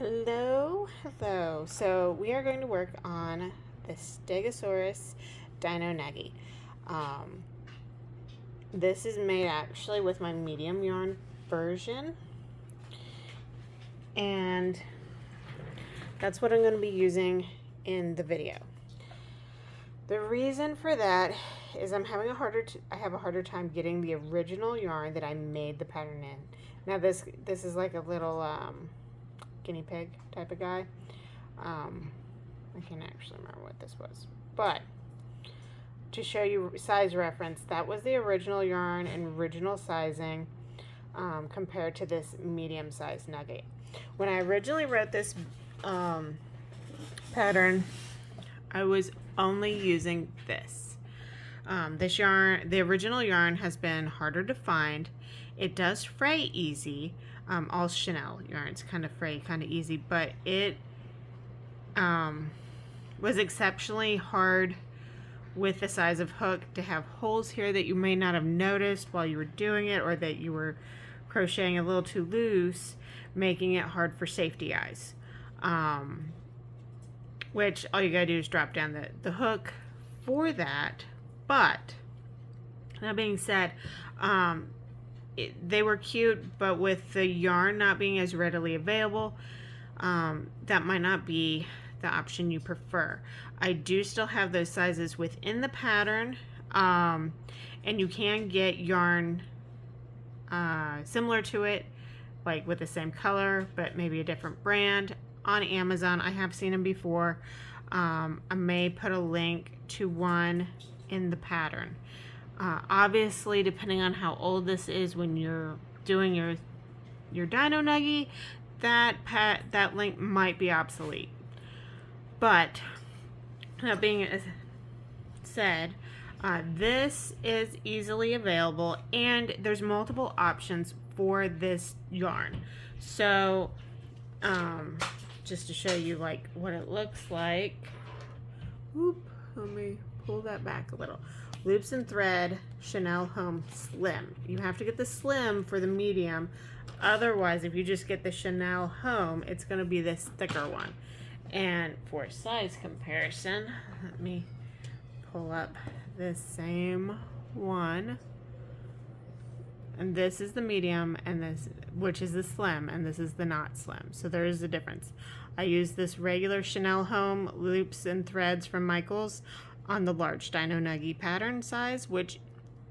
Hello, hello. So we are going to work on the stegasaurus Dino nuggie. Um, this is made actually with my medium yarn version, and that's what I'm going to be using in the video. The reason for that is I have a harder time getting the original yarn that I made the pattern in. Now this is like a little guinea pig type of guy. I can't actually remember what this was, but to show you size reference, that was the original yarn and original sizing compared to this medium size nugget. When I originally wrote this pattern, I was only using this. This yarn, the original yarn, has been harder to find. It does fray easy. All Chanel yarns kind of fray kind of easy, but it was exceptionally hard with the size of hook to have holes here that you may not have noticed while you were doing it, or that you were crocheting a little too loose, making it hard for safety eyes. Which all you gotta do is drop down the hook for that. But that being said, they were cute, but with the yarn not being as readily available, that might not be the option you prefer. I do still have those sizes within the pattern, and you can get yarn similar to it, like with the same color but maybe a different brand, on Amazon. I have seen them before. I may put a link to one in the pattern. Obviously, depending on how old this is when you're doing your Dino nuggie, that link might be obsolete. But that being said, this is easily available, and there's multiple options for this yarn. So just to show you like what it looks like, whoop, let me pull that back a little. Loops and thread, Chanel Home Slim. You have to get the slim for the medium. Otherwise, if you just get the Chanel Home, it's going to be this thicker one. And for size comparison, let me pull up this same one. And this is the medium, and this, which is the slim, and this is the not slim. So there is a difference. I use this regular Chanel Home loops and threads from Michaels on the large Dino nuggie pattern size, which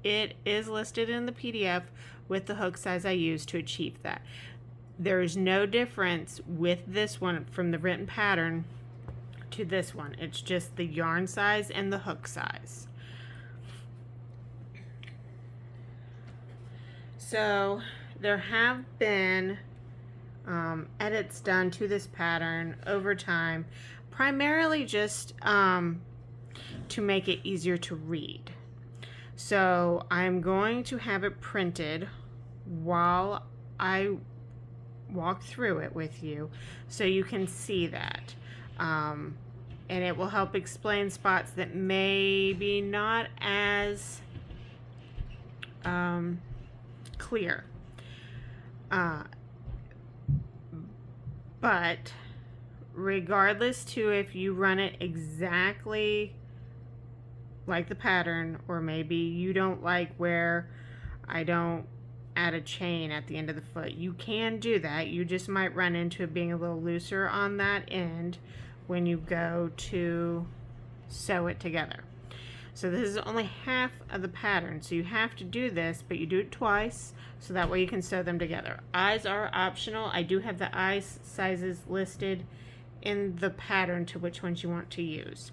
it is listed in the PDF with the hook size I use to achieve that. There is no difference with this one from the written pattern to this one. It's just the yarn size and the hook size. So there have been edits done to this pattern over time, primarily just to make it easier to read. So I'm going to have it printed while I walk through it with you so you can see that. And it will help explain spots that may be not as clear. But regardless to if you run it exactly like the pattern, or maybe you don't like where I don't add a chain at the end of the foot, you can do that. You just might run into it being a little looser on that end when you go to sew it together. So this is only half of the pattern, so you have to do this, but you do it twice, so that way you can sew them together. Eyes are optional. I do have the eye sizes listed in the pattern to which ones you want to use.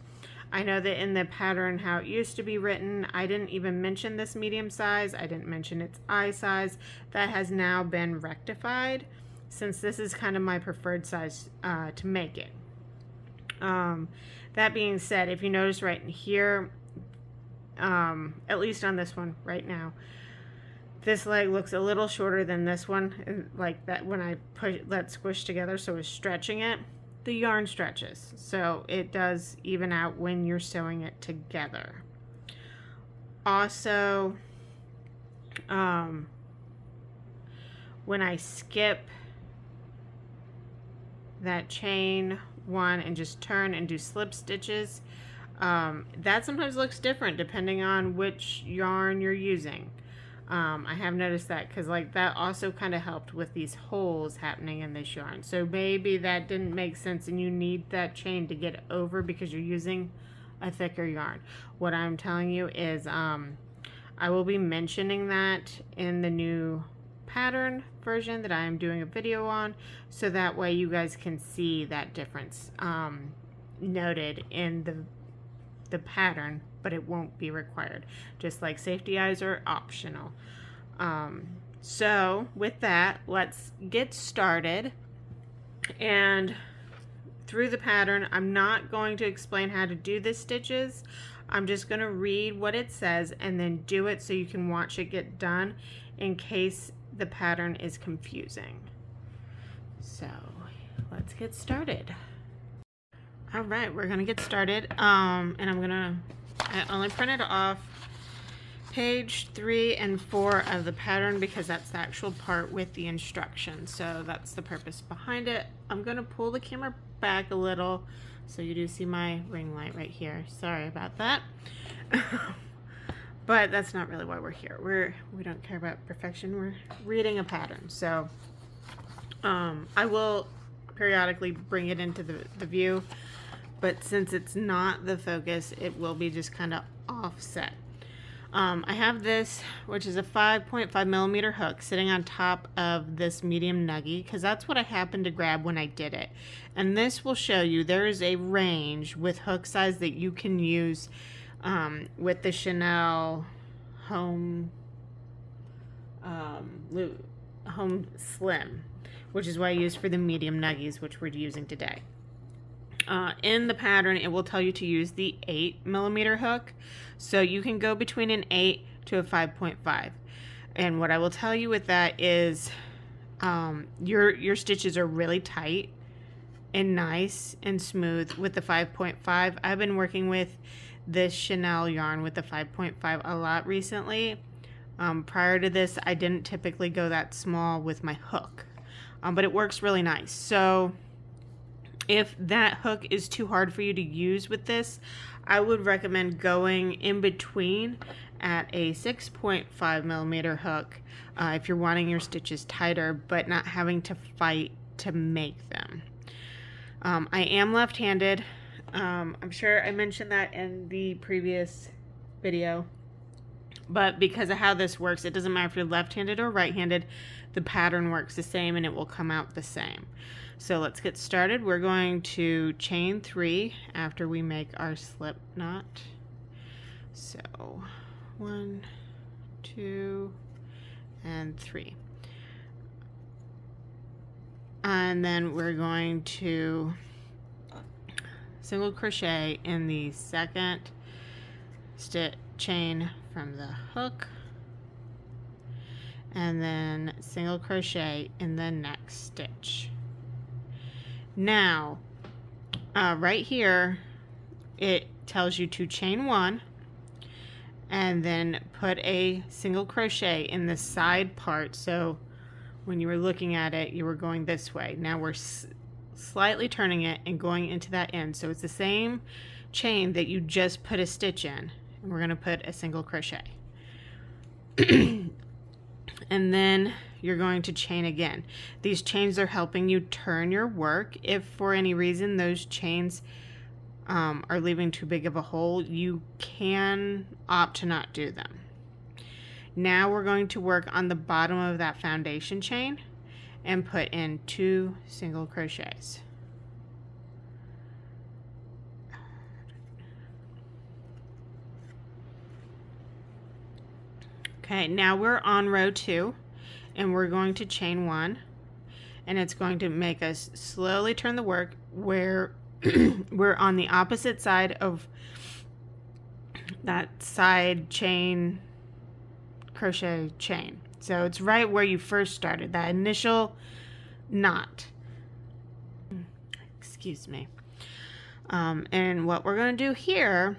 I know that in the pattern how it used to be written, I didn't even mention this medium size. I didn't mention its eye size. That has now been rectified, since this is kind of my preferred size to make it. That being said, if you notice right in here, at least on this one right now, this leg looks a little shorter than this one, like that when I let squish together, so it's stretching it. The yarn stretches, so it does even out when you're sewing it together. Also, when I skip that chain one and just turn and do slip stitches, that sometimes looks different depending on which yarn you're using. I have noticed that because like that also kind of helped with these holes happening in this yarn. So maybe that didn't make sense and you need that chain to get over because you're using a thicker yarn. What I'm telling you is I will be mentioning that in the new pattern version that I am doing a video on, so that way you guys can see that difference noted in the pattern, but it won't be required. Just like safety eyes are optional. So with that, let's get started. And through the pattern, I'm not going to explain how to do the stitches. I'm just going to read what it says and then do it so you can watch it get done in case the pattern is confusing. So let's get started. All right, we're gonna get started. And I only printed off page 3 and 4 of the pattern because that's the actual part with the instructions. So that's the purpose behind it. I'm gonna pull the camera back a little so you do see my ring light right here. Sorry about that. But that's not really why we're here. We don't care about perfection. We're reading a pattern. So I will periodically bring it into the view, but since it's not the focus, it will be just kind of offset. I have this, which is a 5.5 millimeter hook sitting on top of this medium nuggie because that's what I happened to grab when I did it. And this will show you there is a range with hook size that you can use with the Chanel Home Slim, which is what I use for the medium nuggies, which we're using today. In the pattern, it will tell you to use the 8 millimeter hook, so you can go between an 8 to a 5.5. And what I will tell you with that is your stitches are really tight and nice and smooth with the 5.5. I've been working with this Chanel yarn with the 5.5 a lot recently. Prior to this, I didn't typically go that small with my hook, but it works really nice. So if that hook is too hard for you to use with this, I would recommend going in between at a 6.5 millimeter hook if you're wanting your stitches tighter but not having to fight to make them. I am left-handed. I'm sure I mentioned that in the previous video, but because of how this works, it doesn't matter if you're left-handed or right-handed, the pattern works the same and it will come out the same. So let's get started. We're going to chain 3 after we make our slip knot. So 1, 2, and 3. And then we're going to single crochet in the second chain from the hook, and then single crochet in the next stitch. Now right here it tells you to chain 1 and then put a single crochet in the side part. So when you were looking at it, you were going this way. Now we're slightly turning it and going into that end, so it's the same chain that you just put a stitch in, and we're going to put a single crochet. And then you're going to chain again. These chains are helping you turn your work. If for any reason those chains are leaving too big of a hole, you can opt to not do them. Now we're going to work on the bottom of that foundation chain and put in 2 single crochets. Okay, now we're on row 2 and we're going to chain 1, and it's going to make us slowly turn the work where we're on the opposite side of that side chain crochet chain. So it's right where you first started, that initial knot. Excuse me. And what we're going to do here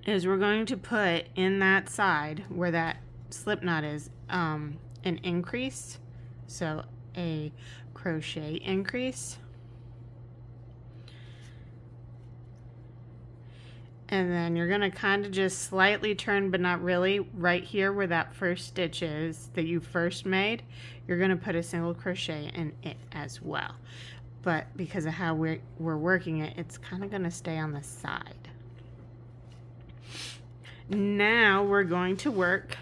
is we're going to put in that side where that slip knot is an increase, so a crochet increase. And then you're going to kind of just slightly turn, but not really, right here where that first stitch is that you first made. You're going to put a single crochet in it as well. But because of how we're working it, it's kind of going to stay on the side. Now we're going to work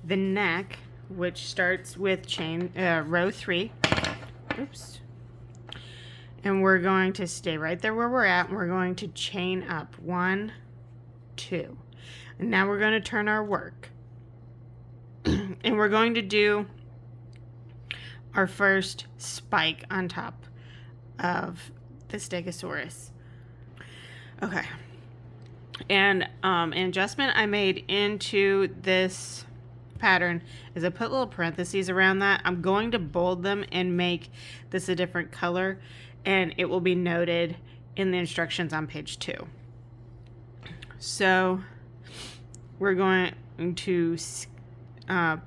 the neck, which starts with chain row 3. Oops. And we're going to stay right there where we're at, and we're going to chain up 1, 2. And now we're going to turn our work. And we're going to do our first spike on top of the stegasaurus. Okay. And an adjustment I made into this pattern is I put little parentheses around that. I'm going to bold them and make this a different color, and it will be noted in the instructions on page 2. So we're going to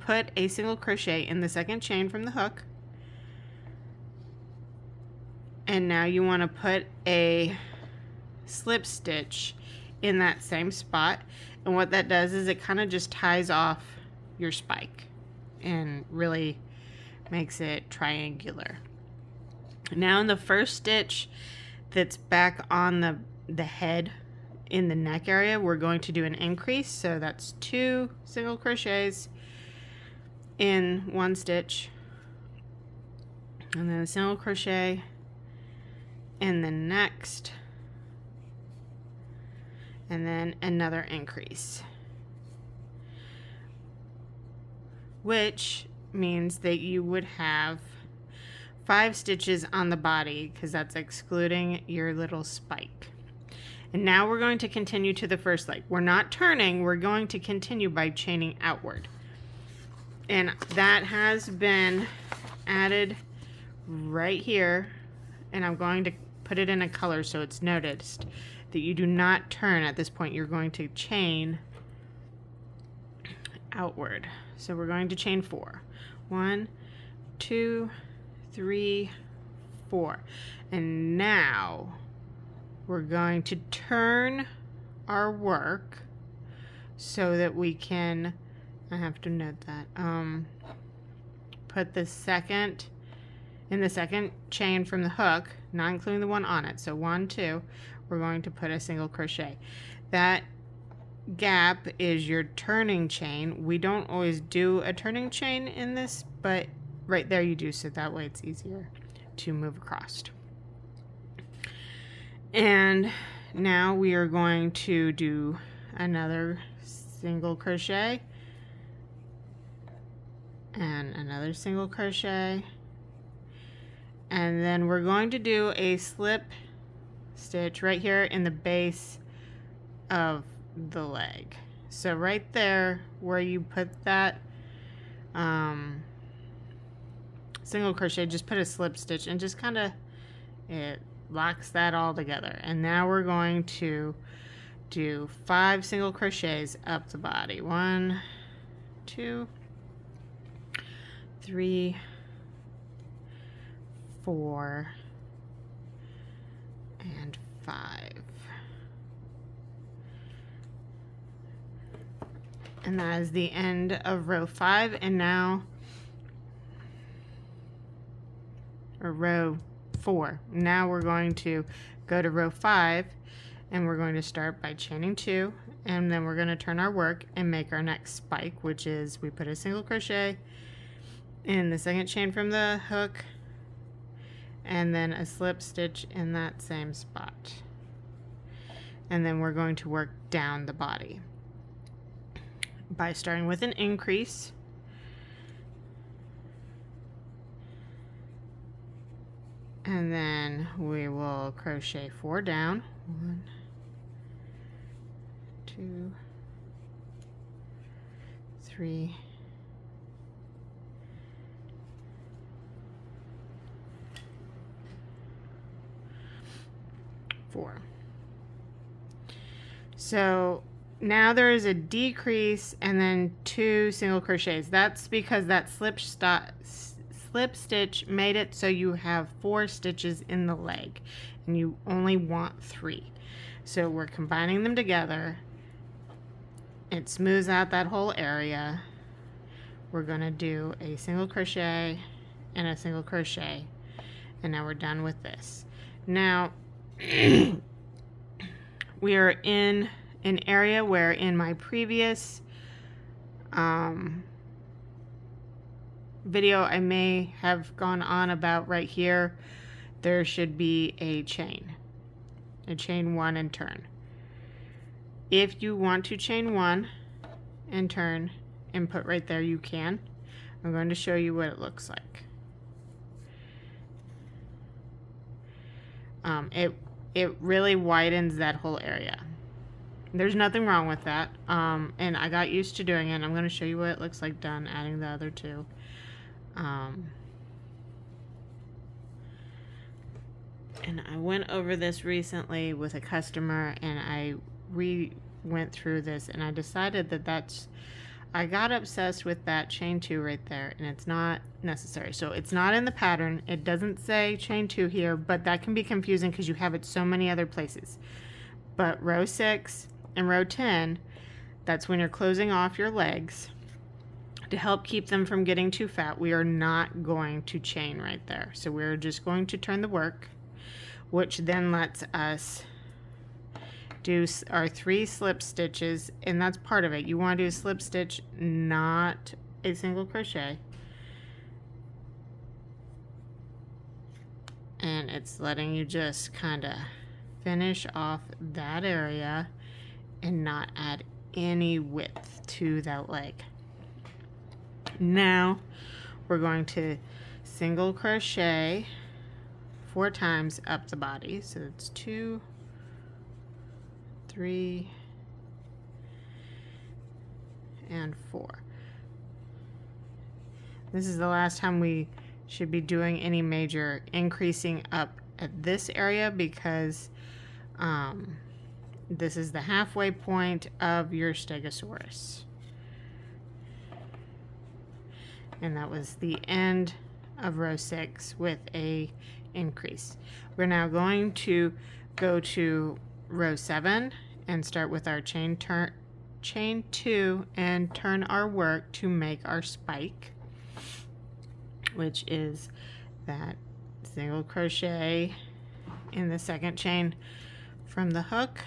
put a single crochet in the second chain from the hook, and now you want to put a slip stitch in that same spot, and what that does is it kind of just ties off your spike and really makes it triangular. Now in the first stitch that's back on the head in the neck area, we're going to do an increase. So that's 2 single crochets in one stitch, and then a single crochet in the next, and then another increase, which means that you would have 5 stitches on the body, because that's excluding your little spike. And now we're going to continue to the first leg. We're not turning, we're going to continue by chaining outward. And that has been added right here, and I'm going to put it in a color so it's noticed that you do not turn at this point. You're going to chain outward. So we're going to chain 4. 1, 2, 3, 4. And now we're going to turn our work so that we can, I have to note that, put the second in the second chain from the hook, not including the one on it. So 1, 2, we're going to put a single crochet. That gap is your turning chain. We don't always do a turning chain in this, but right there you do, so that way it's easier to move across. And now we are going to do another single crochet and another single crochet, and then we're going to do a slip stitch right here in the base of the leg. So right there where you put that single crochet, just put a slip stitch and just kind of, it locks that all together. And now we're going to do 5 single crochets up the body. 1, 2, 3, 4, and 5. And that is the end of row 5. And now, or row 4. Now we're going to go to row 5, and we're going to start by chaining 2, and then we're going to turn our work and make our next spike, which is we put a single crochet in the second chain from the hook, and then a slip stitch in that same spot. And then we're going to work down the body by starting with an increase, and then we will crochet 4 down. 1, 2, 3, 4. So now there is a decrease and then 2 single crochets. That's because that slip slip stitch made it so you have 4 stitches in the leg and you only want 3. So we're combining them together. It smooths out that whole area. We're going to do a single crochet and a single crochet, and now we're done with this. Now we are in an area where in my previous video I may have gone on about right here there should be a chain 1 and turn. If you want to chain 1 and turn and put right there, you can. I'm going to show you what it looks like. It really widens that whole area. There's nothing wrong with that, and I got used to doing it. I'm going to show you what it looks like done, adding the other 2. And I went over this recently with a customer, and I went through this, and I decided that I got obsessed with that chain 2 right there, and it's not necessary. So it's not in the pattern. It doesn't say chain 2 here, but that can be confusing because you have it so many other places. But row 6 and row 10, that's when you're closing off your legs. To help keep them from getting too fat, we are not going to chain right there. So we're just going to turn the work, which then lets us do our 3 slip stitches, and that's part of it. You want to do a slip stitch, not a single crochet. And it's letting you just kind of finish off that area and not add any width to that leg. Now we're going to single crochet 4 times up the body. So it's 2, 3, and 4. This is the last time we should be doing any major increasing up at this area because this is the halfway point of your stegosaurus. And that was the end of row 6 with a increase. We're now going to go to row 7 and start with our chain 2 and turn our work to make our spike, which is that single crochet in the second chain from the hook,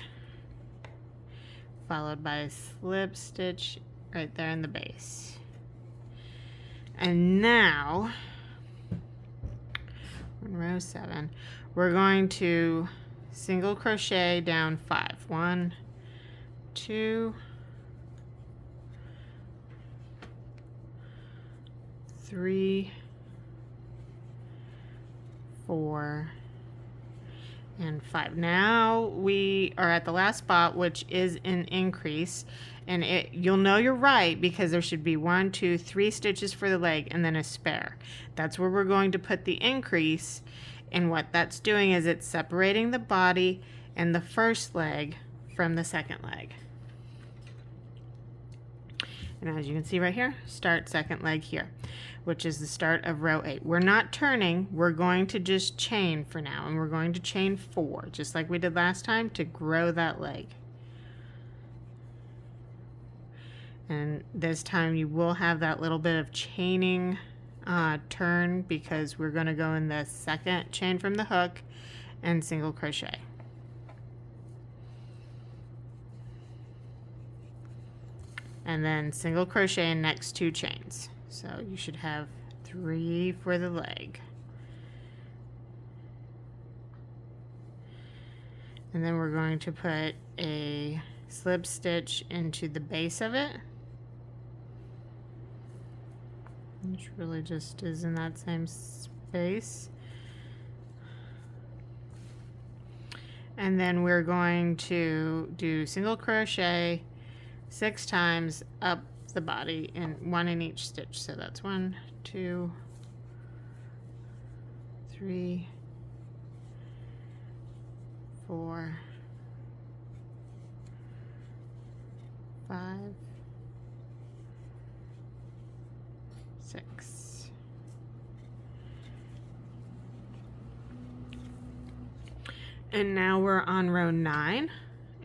followed by a slip stitch right there in the base. And now in row 7 we're going to single crochet down 5. 1, 2, 3, 4, and 5. Now we are at the last spot, which is an increase, and you'll know you're right because there should be 1, 2, 3 stitches for the leg and then a spare. That's where we're going to put the increase, and what that's doing is it's separating the body and the first leg from the second leg. And as you can see right here, start second leg here, which is the start of row 8. We're not turning, we're going to just chain for now, and we're going to chain 4, just like we did last time, to grow that leg. And this time you will have that little bit of chaining turn because we're going to go in the second chain from the hook and single crochet. And then single crochet in next 2 chains. So you should have 3 for the leg. And then we're going to put a slip stitch into the base of it, which really just is in that same space. And then we're going to do single crochet 6 times up the body and 1 in each stitch. So that's 1, 2, 3, 4, 5, 6, And now we're on row 9,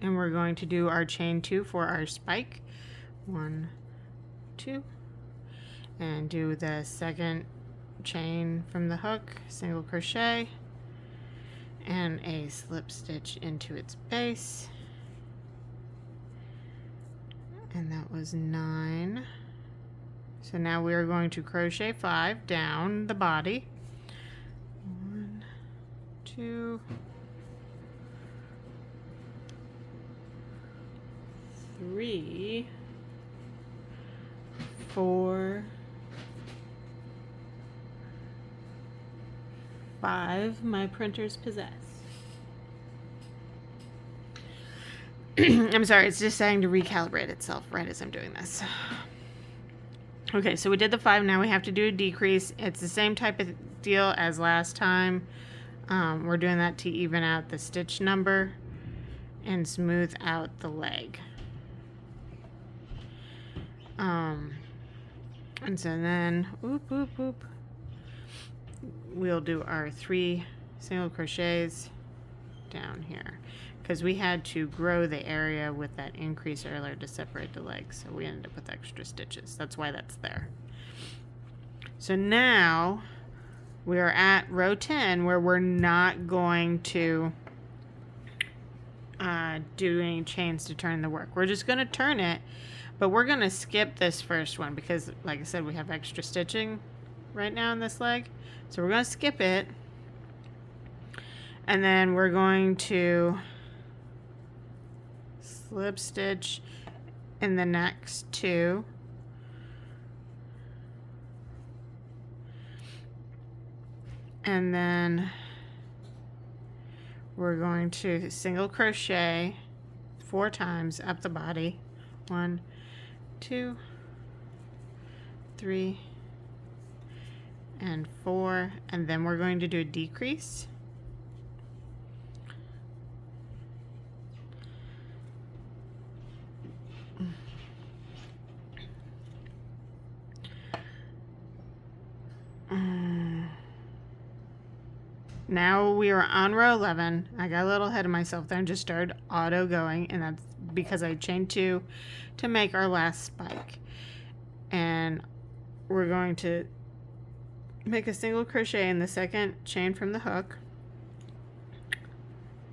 and we're going to do our chain 2 for our spike. 1, 2, and do the second chain from the hook, single crochet, and a slip stitch into its base. And that was 9. So now we are going to crochet 5 down the body. 1, 2, 3, 4, 5. My printers possess. I'm sorry, it's just saying to recalibrate itself right as I'm doing this. Okay, so we did the 5. Now we have to do a decrease. It's the same type of deal as last time. We're doing that to even out the stitch number and smooth out the leg. And so then, we'll do our 3 single crochets down here, because we had to grow the area with that increase earlier to separate the legs, so we ended up with extra stitches. That's why that's there. So now we are at row 10, where we're not going to do any chains to turn the work. We're just going to turn it, but we're going to skip this first one because, like I said, we have extra stitching right now in this leg. So we're going to skip it, and then we're going to slip stitch in the next 2, and then we're going to single crochet 4 times up the body. 1, 2, 3, and 4, and then we're going to do a decrease. Now we are on row 11. I got a little ahead of myself there and just started auto going, and that's because I chained 2 to make our last spike. And we're going to make a single crochet in the second chain from the hook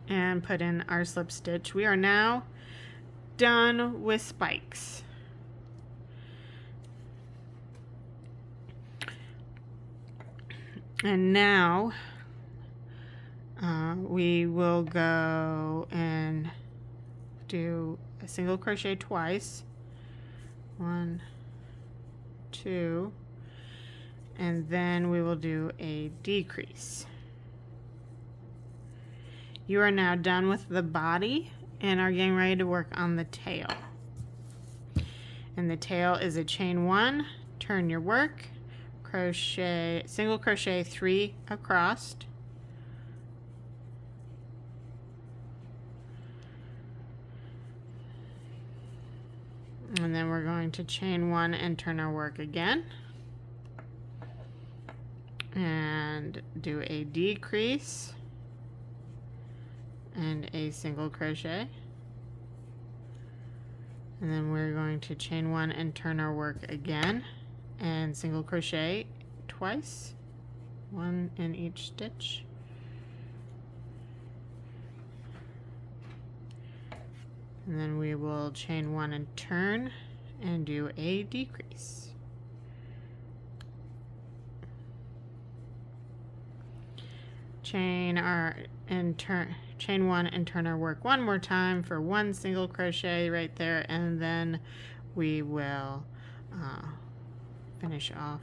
and put in our slip stitch. We are now done with spikes. And now we will go and do a single crochet twice. 1, 2, and then we will do a decrease. You are now done with the body and are getting ready to work on the tail. And the tail is a chain 1, turn your work, crochet, single crochet 3 across, and then we're going to chain 1 and turn our work again and do a decrease and a single crochet, and then we're going to chain 1 and turn our work again and single crochet twice, 1 in each stitch. And then we will chain 1 and turn and do a decrease. Chain 1 and turn our work one more time for 1 single crochet right there, and then we will finish off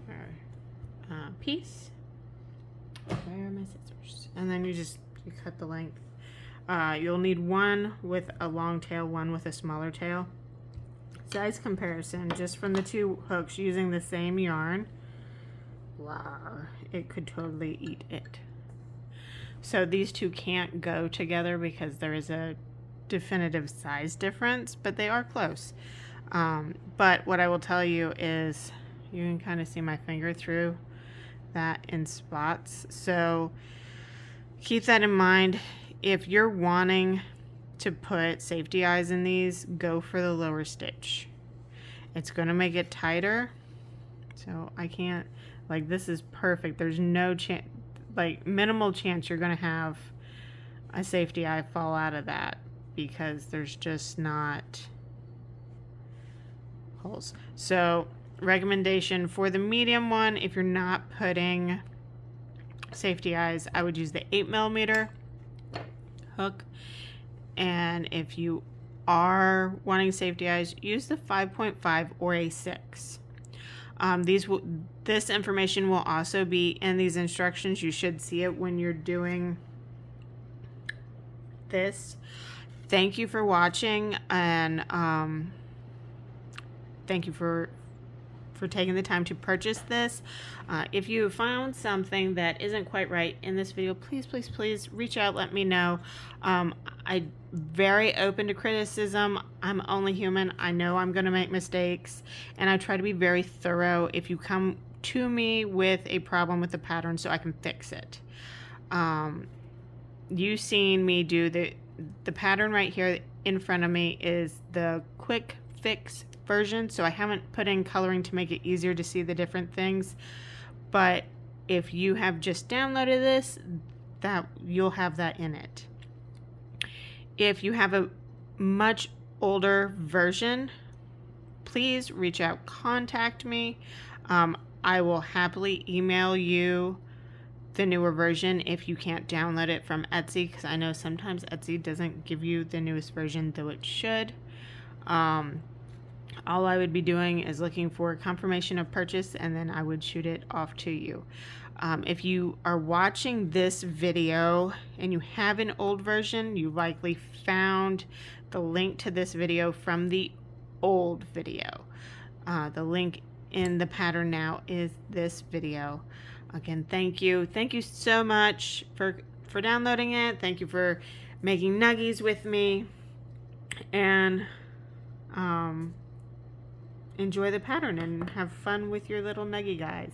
our piece. Where are my scissors? And then you cut the length. You'll need 1 with a long tail, 1 with a smaller tail. Size comparison, just from the 2 hooks using the same yarn. Wow, it could totally eat it. So these 2 can't go together because there is a definitive size difference, but they are close. But what I will tell you is you can kind of see my finger through that in spots. So keep that in mind. If you're wanting to put safety eyes in these, go for the lower stitch. It's going to make it tighter. So I can't, like, this is perfect. There's no chance, like, minimal chance you're going to have a safety eye fall out of that, because there's just not holes. So recommendation for the medium one, if you're not putting safety eyes, I would use the 8mm hook. And if you are wanting safety eyes, use the 5.5 or a 6. This information will also be in these instructions. You should see it when you're doing this. Thank you for watching, and thank you for taking the time to purchase this. If you found something that isn't quite right in this video, please reach out, let me know. I'm very open to criticism. I'm only human. I know I'm going to make mistakes, and I try to be very thorough if you come to me with a problem with the pattern so I can fix it. You've seen me do the pattern right here in front of me is the quick fix version, so I haven't put in coloring to make it easier to see the different things. But if you have just downloaded this, that you'll have that in it. If you have a much older version, please reach out, contact me. I will happily email you the newer version if you can't download it from Etsy, because I know sometimes Etsy doesn't give you the newest version, though it should. All I would be doing is looking for a confirmation of purchase, and then I would shoot it off to you. If you are watching this video and you have an old version, you likely found the link to this video from the old video. The link in the pattern now is this video. Again, thank you. Thank you so much for downloading it. Thank you for making nuggies with me. And enjoy the pattern and have fun with your little nuggie guys.